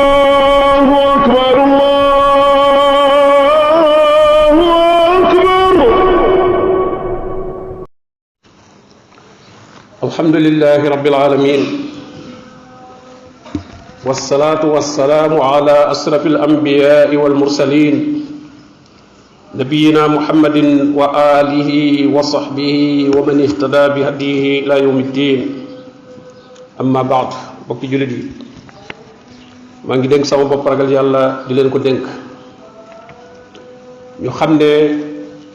الله أكبر الله أكبر. الحمد لله رب العالمين والصلاة والسلام على أشرف الأنبياء والمرسلين نبينا محمد وآله وصحبه ومن اهتدى بهديه إلى يوم الدين. أما بعد bokki julit yi maa ngi dénk sama bopp ragal yàlla di leen ko dénk ñu xam ne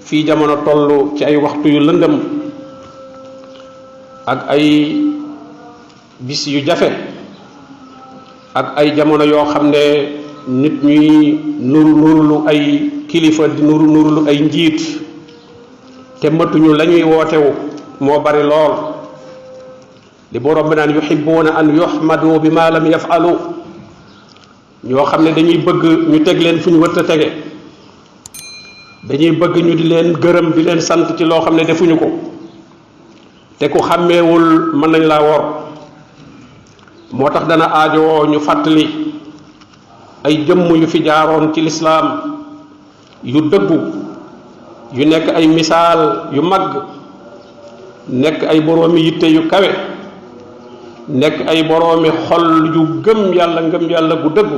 fii jamono toll ci ay waxtu yu lëndëm ak ay bis yu jafe ak ay jamono yoo xam ne nit ñuy nurulu ay kilifa di nurulu ay njiit te matuñu lañuy wootewu moo bari lool li borom bi naan yuhibbuna an yuhmadu bima lam yaf'alu ñoo xam ne dañuy bëgg ñu teg leen fu ñu wërta tege dañuy bëgg ñu di leen gërëm di leen sant ci loo xam ne defuñu ko te ku xàmmeewul mën nañ laa wor moo tax dana aajowoo ñu fàttali ay jëmm yu fi jaaroon ci lislaam yu dëggu yu nekk ay misaal yu mag nekk ay boroomi yitte yu kawe nekk ay boroomi xol yu gëm yàlla gu dëggu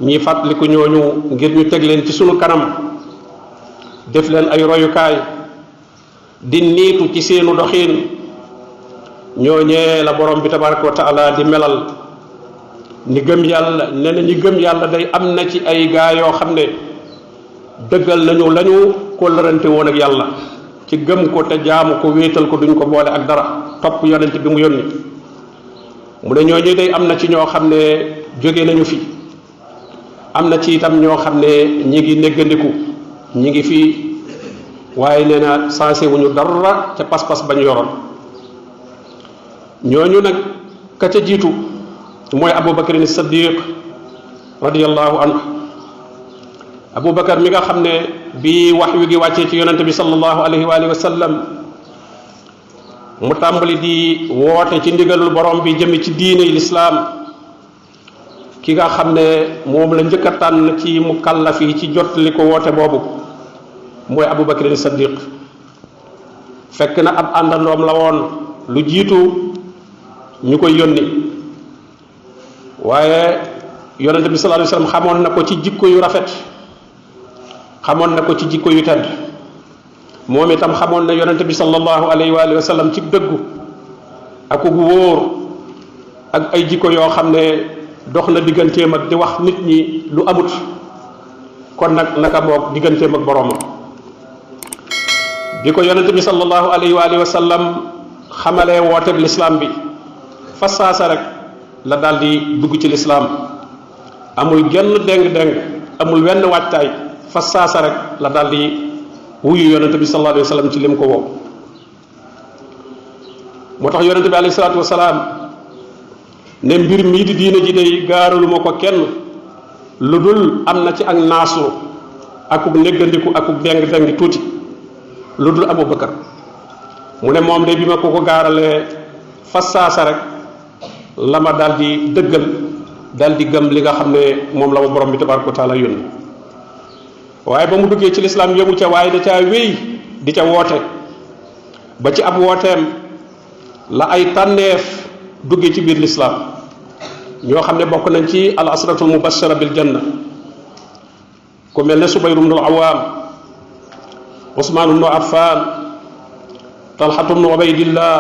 ñi fàttaliku ñooñu ngir ñu teg leen ci sunu kanam def leen ay royukaay di niitu ci seenu doxiin ñooñee la borom bi tabaraka wa taala di melal ni gëm yàlla ne na ñi gëm yàlla day am na ci ay gaa yoo xam ne dëggal nañu lañu kóllërante woon ak yàlla ci gëm ko te jaamu ko wéetal ko duñ ko boole ak dara topp yonent bi mu yónni mu ne ñooñu day am na ci ñoo xam ne jóge nañu fi am na ci itam ñoo xam ne ñi ngi néggandiku ñi ngi fi waaye nee na sensé wuñu dara ca pas-pas bañ yoroon ñooñu nag ka ca jiitu mooy Abubakar as-Siddiq radiyallahu anhu Abubakar mi nga xam ne bi wax wi gi wàccee ci yonente bi sallallahu alayhi wa sallam mu tàmbali di woote ci ndigalul borom bi jëme ci diine l'islam ki nga xam ne moom la njëkk a tànn ci mukallaf yi ci jottali ko woote boobu mooy Abubakar as-Siddiq fekk na ab àndandoom la woon lu jiitu ñu koy yónni waaye yonente bi sallallahu alayhi wa sallam xamoon na ko ci jikko yu rafet xamoon na ko ci jikko yu tedd moom itam xamoon na yonente bi sallallahu alayhi wa sallam ci dëggu ak gu wóor ak ay jikko yoo xam ne dox na digganteem ak di wax nit ñi lu amut kon nag naka boog digganteem ak boroomam bi ko yonente bi sallallahu alayhi wa sallam xamalee wooteeb lislaam bi fa saasa rek la daal di dugg ci lislaam amul genn déng-déng amul wenn waajtaay fa saasa rek la daal di wuyu yonente bi sallallahu alayhi wa sallam ci lim ko woo moo tax yonente bi alayhi salaatu wasalaam ne mbir mii di diine ji day gaaraluma ko kenn lu dul am na ci ak naasu akuk néggandiku akuk déng-déng tuuti lu dul Abubakar mu ne moom de bi ma ko gaaralee fa saasa rek la ma daal di dëggal daal di gëm li nga xam ne moom la ma borom bi tabaraka wa taala yónni waaye ba mu duggee ci lislaam yëmu ca waaye da caa wéy di ca woote ba ci ab wooteem la ay tànneef duggee ci biir lislaam ñoo xam ne bokk nañ ci al asratul mubashara bil janna ku mel ne Subayr ibn al-Awwam Usmaan ibn Affan Talhatu ibn Ubaydillah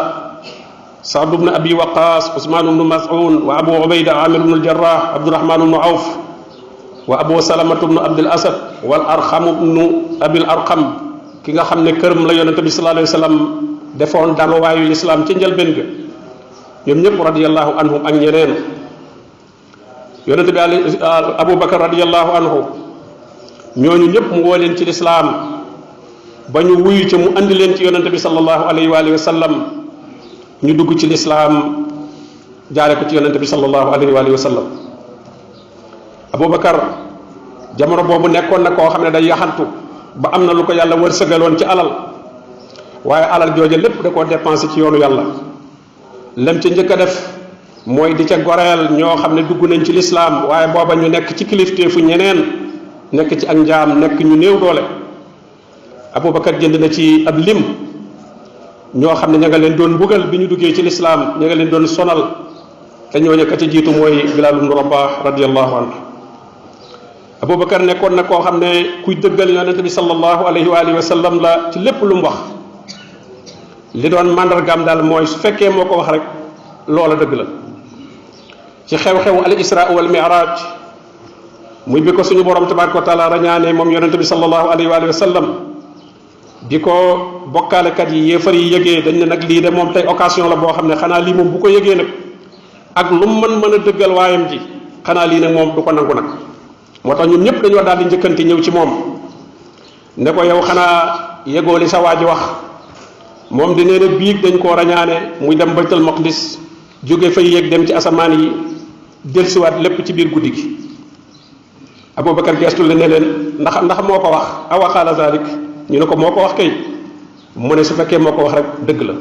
Saad ibn Abi Waqas Usmaan ibn Mas'ud wa Abu Ubayda Amir ibn al-Jarrah Abdurrahman ibn Awf wa Abu Salamah ibn Abdul Asad wal Arqam ibn Abil Arqam ki nga xam ne këram la yonente bi sallallahu alayhi wa sallam defoon daluwaayu lislaam ci njëlbéen ga ñoom ñëpp radiyallahu anhum ak ñeneen yonente bi Abubakar radiyallahu anhu ñooñu ñëpp mu woo leen ci lislaam ba ñu wuyu ci mu andi leen ci yonente bi sallallahu alayhi wa sallam ñu dugg ci lislaam jaare ko ci yonente bi sallallahu alayhi wa sallam Abubakar jamono boobu nekkoon na koo xam ne day yaxantu ba am na lu ko yàlla wërsëgaloon ci alal waaye alal jooje lépp da koo dépensé ci yoonu yàlla lem ca njëkk a def mooy di ca goreel ñoo xam ne dugg nañ ci lislaam waaye booba ñu nekk ci kilifteefu ñeneen nekk ci ak njaam nekk ñu néew doole Abubakar jënd na ci ab lim ñoo xam ne ña nga leen doon mbugal bi ñu duggee ci lislaam ña nga leen doon sonal te ñooñu ka ci jiitu mooy Bilaal ibnu Rabaax radiyallahu anhu Abubakar nekkoon na koo xam ne kuy dëggal yonente bi sallallahu alayhi wa alihi wa sallam la ci lépp lu mu wax li doon màndargaam daal mooy su fekkee moo ko wax rek loola dëgg la ci xew-xewu al isra wal mi'raj muy bi ko suñu borom tabaraka wa taala rañaane moom yonente bi sallallahu alayhi wa alihi wa sallam bi ko bokkaalekat yi yéefar yi yëgee dañ ne nag lii de moom tey occasion la boo xam ne xanaa lii moom bu ko yëgee nag ak lu mu mën a dëggal waayam ji xanaa lii nag moom du ko nangu nag moo tax ñun ñëpp dañoo daal di njëkkante ñëw ci moom ne ko yow xanaa yëgoo li sa waa ji wax moom di nee na biig dañ koo rañaane muy dem baytul maqdis jóge fay yéeg dem ci asamaan yi dellusiwaat lépp ci biir guddi gi Abubakar gestu la ne leen ndax moo ko wax awa qaala zalik ñu ne ko moo ko wax kay mu ne su fekkee moo ko wax rek dëgg la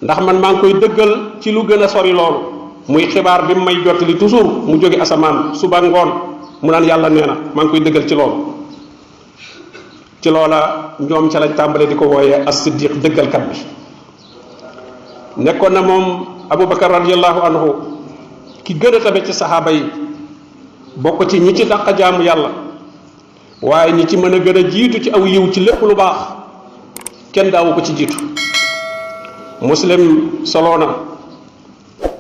ndax man maa ngi koy dëggal ci lu gën a sori loolu muy xibaar bi mu may jottali toujours mu jóge asamaan suba ngoon mu naan yàlla nee na maa ngi koy dëggal ci loolu ci loola ñoom ca lañ tàmbalee di ko wooyee as-siddiq dëggalkat bi nekkoon na moom Abubakar radiyallahu anhu ki gën a tabe ci saxaaba yi bokk ci ñi ci dàq jaamu yàlla waaye ñi ci mën a gën a jiitu ci aw yiw ci lépp lu baax kenn daawu ko ci jiitu Muslim soloo na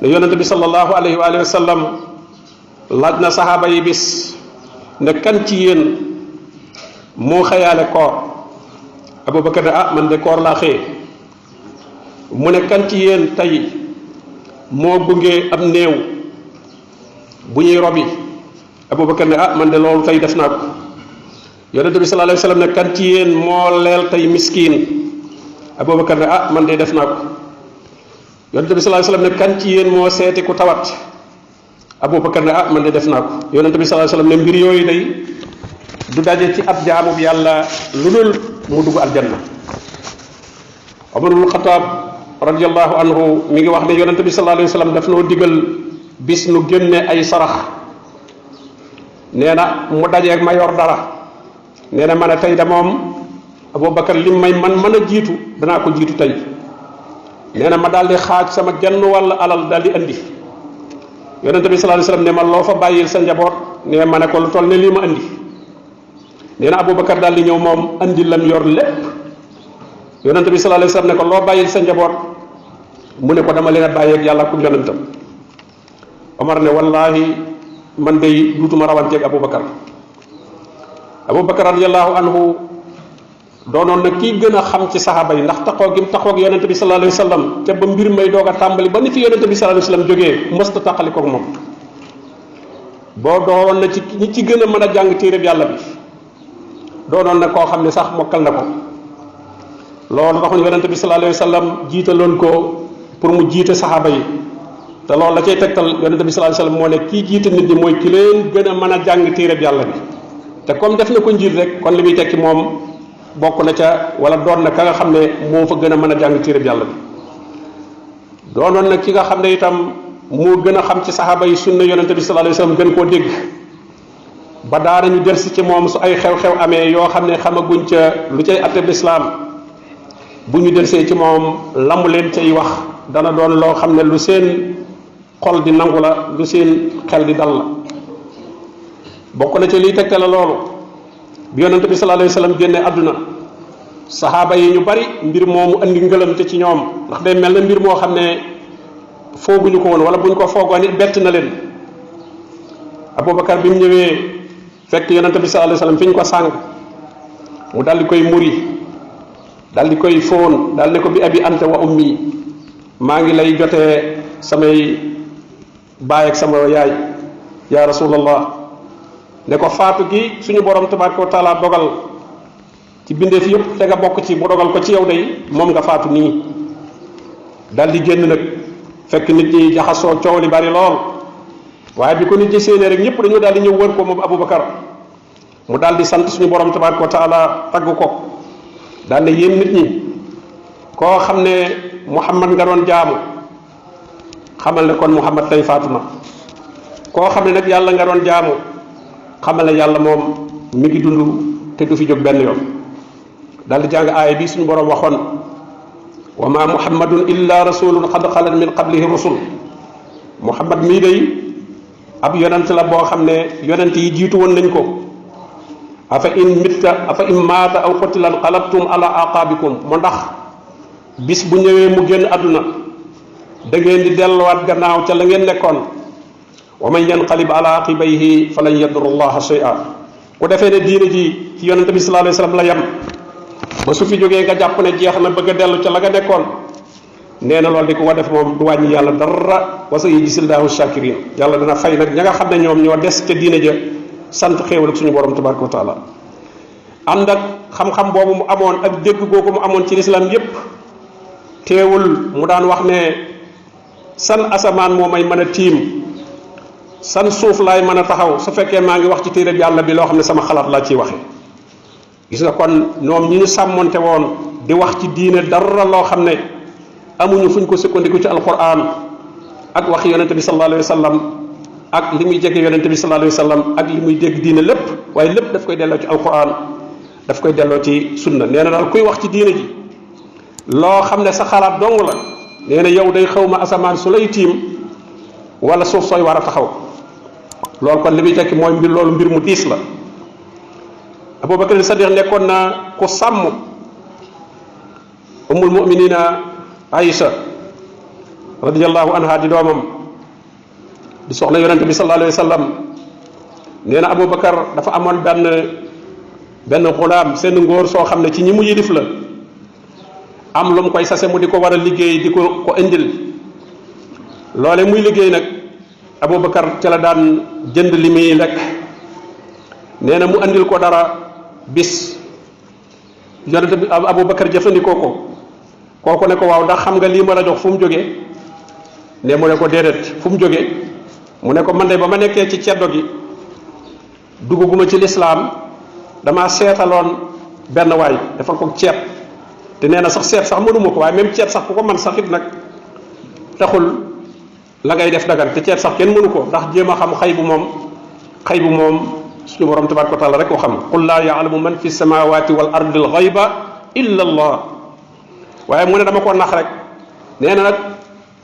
ne yonente bi sallallahu alayhi wa sallam laaj na saxaaba yi bis ne kan ci yéen moo xëyaale koor Abubakar ne man de koor laa xëye mu ne kan ci yéen tey moo gunge ab néew bu ñuy robi Abubakar ne man de loolu tey def naa ko yonente bi sallallahu alayhi wa sallam ne kan ci yéen moo leel tey miskiin Abubakar ne man de def naa ko yonente bi sallallahu alayhi wa sallam ne kan ci yéen moo seeti ku tawat Abubakar ne man de def naa ko yonente bi sallallahu alayhi wa sallam ne mbir yooyu day du daje ci ab jaamu bi yàlla lu dul mu dugg aljanna Umar ibn Xattaab radiyallahu anhu mi ngi wax ne yonente bi sallallahu alayhi wa sallam daf noo digal bis nu génne ay sarax nee na mu dajeeg ma yor dara nee na ma ne tey da moom Abubakar lim may man mën a jiitu danaa ko jiitu tey nee na ma daal di xaaj sama genn wàll alal daal di andi yonente bi sallallahu alayhi wa sallam ne ma loo fa bàyyil sa njaboot nee ma ne ko lu toll ne lii ma andi nee na Abubakar daal di ñëw moom andi lam yor lépp yonente bi sallallahu alayhi wa sallam ne ko loo bàyyil sa njaboot mu ne ko dama leen a bàyyeeg yàlla ku yonentam Omar ne wallahi man day duutuma rawanteeg Abubakar radiyallahu anhu doonoon na kii gën a xam ci saxaaba yi ndax taxoo gi mu taxoo ak yonente bi sallallahu alayhi wa sallam te ba mbir may doog a tàmbali ba ni fi yonente bi sallallahu alayhi wa sallam jógee mësta tàqali koog moom boo doonoon na ci ñi ci gën a mën a jàng téereb yàlla bi doonoon na koo xam ne sax mokkal na ko loolu taxoon yonente bi sallallahu alayhi wa sallam jiitaloon ko pour mu jiite saxaaba yi te loolu la cay tegtal yonente bi sallallahu alayhi wa sallam moo ne kii jiite nit ñi mooy ki leen gën a mën a jàng téereb yàlla bi te comme def na ko njiit rek kon li muy tekki moom bokk na ca wala doon na ka nga xam ne moo fa gën a mën a jàng téereb yàlla bi doonoon na ki nga xam ne itam moo gën a xam ci saxaaba yi sunna yonente bi sallallahu alayhi wa sallam gën koo dégg ba daanañu delsi ci moom su ay xew-xew amee yoo xam ne xamaguñ ca lu cay atteb lislaam bu ñu delsee ci moom lamu leen cay wax dana doon loo xam ne lu seen xol di nangu la lu seen xel di dal la bokk na ci liy tegte la loolu bi yonente bi sallallahu alayhi wa sallam génne àdduna saxaaba yi ñu bari mbir moomu andi ngëlamte ci ñoom ndax day mel na mbir moo xam ne fooguñu ko woon wala buñ ko foogoon it bett na leen Abubakar bi mu ñëwee fekk yonente bi sallallahu alayhi wa sallam fi ñu ko sàng mu daal di koy muri daal di koy fóon daal ne ko bi abi anta wa ummi maa ngi lay jotee samay baay ak sama yaay ya rasulallah ne ko faatu gi suñu borom tabaraka wa taala dogal ci bindeef yëpp te nga bokk ci bu dogal ko ci yow day moom nga faatu nii daal di génn nag fekk nit ñi jaxasoo coow li bari lool waaye bi ko nit ñi séenee rek ñëpp dañoo daal di ñëw wër ko moom Abubakar mu daal di sant suñu borom tabaraka wa taala tagg ko daal ne yéen nit ñi koo xam ne Muhammad nga doon jaamu xamal ne kon Muhammad tey faatu na koo xam ne nag yàlla nga doon jaamu xamal ne yàlla moom mi ngi dund te du fi jóg benn yoon daal di jàng aaya bi suñu borom waxoon wa ma muhammadun illa rasulun qad xalat min qablihi rusul Muhammad mii day ab yonent la boo xam ne yonent yi jiitu woon nañ ko afa in maata aw qutilan qalabtum ala aqabikum mu ndax bis bu ñëwee mu génn àdduna da ngeen di delluwaat gannaaw ca la ngeen nekkoon wa man yanqalib ala aqibayhi falan yadurra allaha shay'a ku defee ne diine ji ci yonente bi sallallahu alayhi wasallam la yem ba su fi jógee nga jàpp ne jeex na bëgg a dellu ca la nga nekkoon nee na loolu di ko wa def moom du wàññi yàlla dara wa sayajzillahu shakirin yàlla dana fay nag ña nga xam ne ñoom ñoo des ca diine ja sant xéewal ak suñu borom tabaraka wa taala ànd ak xam-xam boobu mu amoon ak dégg googu mu amoon ci lislaam yépp teewul mu daan wax ne san asamaan moo may mën a tiim san suuf laay mën a taxaw su fekkee maa ngi wax ci téere yàlla bi loo xam ne sama xalaat laa ciy waxe gis nga kon ñoom ñi ñu sàmmonte woon di wax ci diine dara loo xam ne amuñu fuñ ko sukkandiku ci alquran ak wax yonente bi sallallahu alayhi wa sallam ak li muy jege yonente bi sallallahu alayhi wa sallam ak li muy dégg diine lépp waaye lépp daf koy delloo ci alquran daf koy delloo ci sunna nee na daal kuy wax ci diine ji loo xam ne sa xalaat dong la nee na yow day xaw ma asamaan su lay tiim wala suuf sooy war a taxaw loolu kon li muy tekki mooy loolu mbir mu diis la Abubakar Sadiq nekkoon na ku sàmm ummul muminina Aïcha radiyallahu anha di doomam di soxna yonente bi sallallahu alayhi wa sallam nee na Abubakar dafa amoon benn xulaam seen ngóor soo xam ne ci ñi mu yilif la am lu mu koy sase mu di ko war a liggéey di ko indil loole muy liggéey nag Abubakar ca la daan jënd li muy lekk nee na mu andil ko dara bis yonente bi Abubakar jëfandikoo ko kooku ne ko waaw ndax xam nga lii ma la jox fu mu jógee ne mu ne ko déedéet fu mu jógee mu ne ko man de ba ma nekkee ci ceddo gi dugguma ci lislaam dama seetaloon benn waay defal ko ceet te nee na sax seet sax mënuma ko waaye même ceet sax ku ko man sax it nag taxul la ngay def dagan te ceet sax kenn mënu ko ndax jéem a xam xay bu moom suñu borom tabaraka wa taala rek ko xam qul laa yaalamu man fi samawati wal ardi al ghayba illa allah waaye mu ne dama ko nax rek nee na nag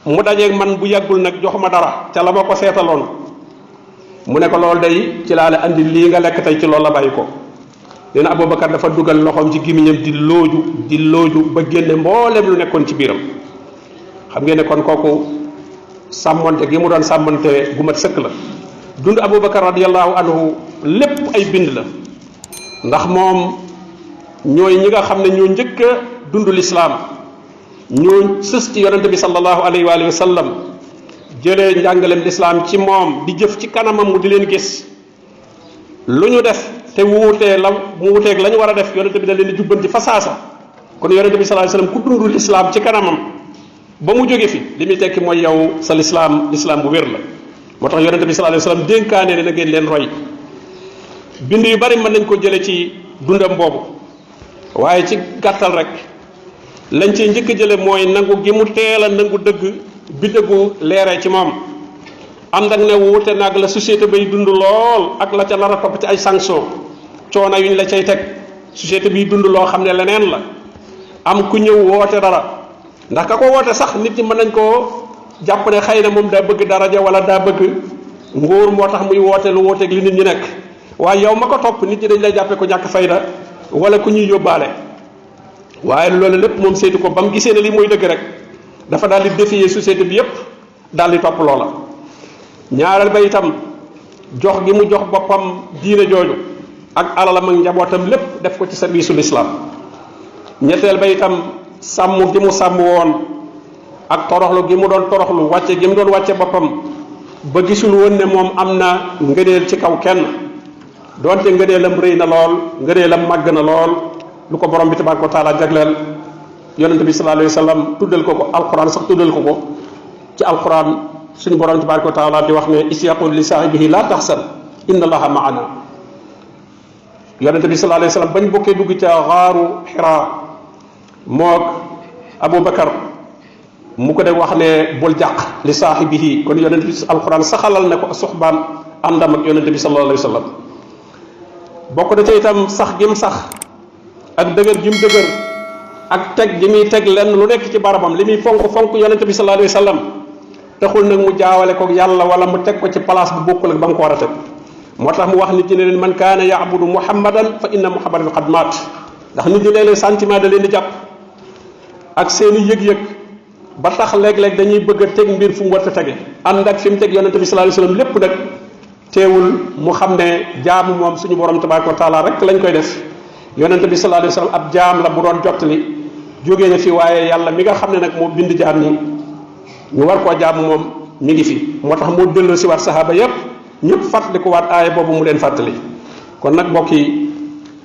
mu dajeeg man bu yàggul nag jox ma dara ca la ma ko seetaloon mu ne ko loolu day ci laa la andi lii nga lekk tey ci loolu la bàyyi ko nee na Abubakar dafa dugal loxoom ci gémmiñam di looju ba génne mboolem lu nekkoon ci biiram xam ngeen ne kon kooku sàmmonte gi mu doon sàmmonte gu mat sëkk la dund Abubakar radiyallahu anhu lépp ay bind la ndax moom ñooy ñi nga xam ne ñoo njëkk a dund lislaam ñoo sës ci yonente bi sallallahu alayhi wa sallam jëlee njàngaleem lislaam ci moom di jëf ci kanamam mu di leen gis lu ñu def te mu wuteeg la ñu war a def yonente bi da leen di jubbanti fa saasa kon yonente bi sallallahu alayhi wa sallam ku dund lislaam ci kanamam ba mu jóge fi li muy tekki mooy yow sa lislaam bu wér la moo tax yonente bi sallallahu alayhi wa sallam dénkaane ne na ngeen leen roy bind yu bari mën nañ ko jële ci dundam boobu waaye ci gàttal rek lañ ci njëkk a jële mooy nangu gi mu teel a nangu dëgg bi dëggu leeree ci moom ànd ak ne wuute nag la société bay dund lool ak la ca nar a topp ci ay sanction coono yuñ la cay teg société biy dund loo xam ne leneen la am ku ñëw woote dara ndax ka ko woote sax nit ñi mën nañ koo jàpp ne xëy na moom daa bëgg daraja wala daa bëgg nguur moo tax muy woote lu wooteeg li nit ñi nekk waaye yow ma ko topp nit ñi dañ lay jàppee ko ñàkk fayda wala ku ñuy yóbbaale waaye loolu lépp moom seetu ko ba mu gisee ne li mooy dëgg rek dafa daal di défier société bi yépp daal di topp loola ñaareel ba itam jox gi mu jox boppam diine jooju ak alalam ak njabootam lépp def ko ci service ul islam ñetteel ba itam sàmm gi mu sàmm woon ak toroxlu gi mu doon toroxlu wàcce gi mu doon wàcce boppam ba gisul woon ne moom am na ngëneel ci kaw kenn doonte ngëneelam rëy na lool ngëneelam màgg na lool lu ko borom bi tabaraka wa taala jagleel yonente bi sallallahu alayhi wa sallam tuddal ko alquran sax tuddal ko ci alquran suñu borom tabaraka wa taala di wax ne is yaqul li saahibihi la taxsan inna allaha maana yonente bi sallallahu alayhi wa sallam bañ bokkee dugg ca xaaru Hira mook Abubakar mu ko de wax ne bul jàq li saahibihi kon yonent bi alquran saxalal ne ko suxbaam àndam ak yonent bi sallallahu alayhi wa sallam bokk na ca itam sax gim sax ak dëgër gim dëgër ak teg gi muy teg lenn lu nekk ci barabam li muy fonk yonent bi sallallahu alayhi wa sallam taxul nag mu jaawale ko yàlla wala mu teg ko ci place bu bokkul ak ba mu ko war a teg moo tax mu wax nit ñi ne leen man kaana yaabudu muhammadan fa inna muhammadan qad maat ndax nit ñi léeg-léeg sentiment da leen di jàpp ak seeni yëg-yëg ba tax léeg-léeg dañuy bëgg a teg mbir fu mu war a tege ànd ak fi mu teg yonente bi sallallahu alayhi wasallam lépp nag teewul mu xam ne jaamu moom suñu borom tabaraka wa taala rek lañ koy def yonente bi sallallahu alayhi wasallam ab jaam la bu doon jottali jógee na fi waaye yàlla mi nga xam ne nag moo bind jaam ñi ñu war koo jaamu moom mi ngi fi moo tax moo delloo si waat sahaaba yépp ñëpp fàttali ko waat aaya boobu mu leen fàttali kon nag mbokk yi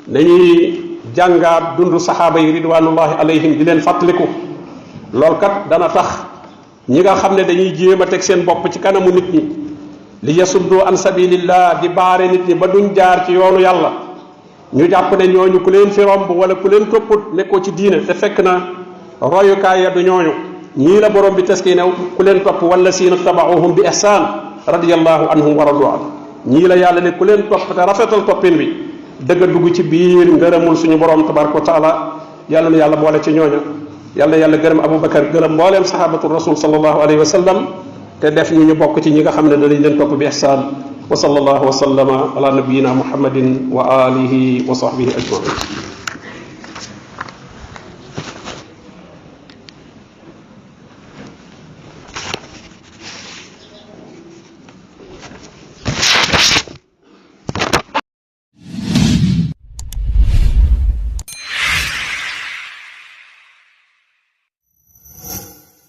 dañuy jàngaat dundu sahaaba yi ridwanullahi alayhim di leen fàttaliku loolu kat dana tax ñi nga xam ne dañuy jéem a teg seen bopp ci kanamu nit ñi li yasuddu an sabilillah di baare nit ñi ba duñ jaar ci yoonu yàlla ñu jàpp ne ñooñu ku leen fi romb wala ku leen topput nekkoo ci diine te fekk na royukaay ya du ñooñu ñii la borom bi taski ne ku leen topp wala siina tabauhum bi ihsan radiyallahu anhum wa radu an ñii la yàlla ne ku leen topp te rafetal toppin bi dëgg dugg ci biir ngërëmul suñu borom tabaraka wa taala yàlla na yàlla boole ci ñooña yàlla na yàlla gërëm Abubakar gërëm mbooleem sahabatu rasul sallallahu alayhi wa sallam te def ñu bokk ci ñi nga xam ne danañ leen topp bi ihsan wa sallallahu wa sallama ala nabiyina muhammadin wa alihi wa sahbihi ajmain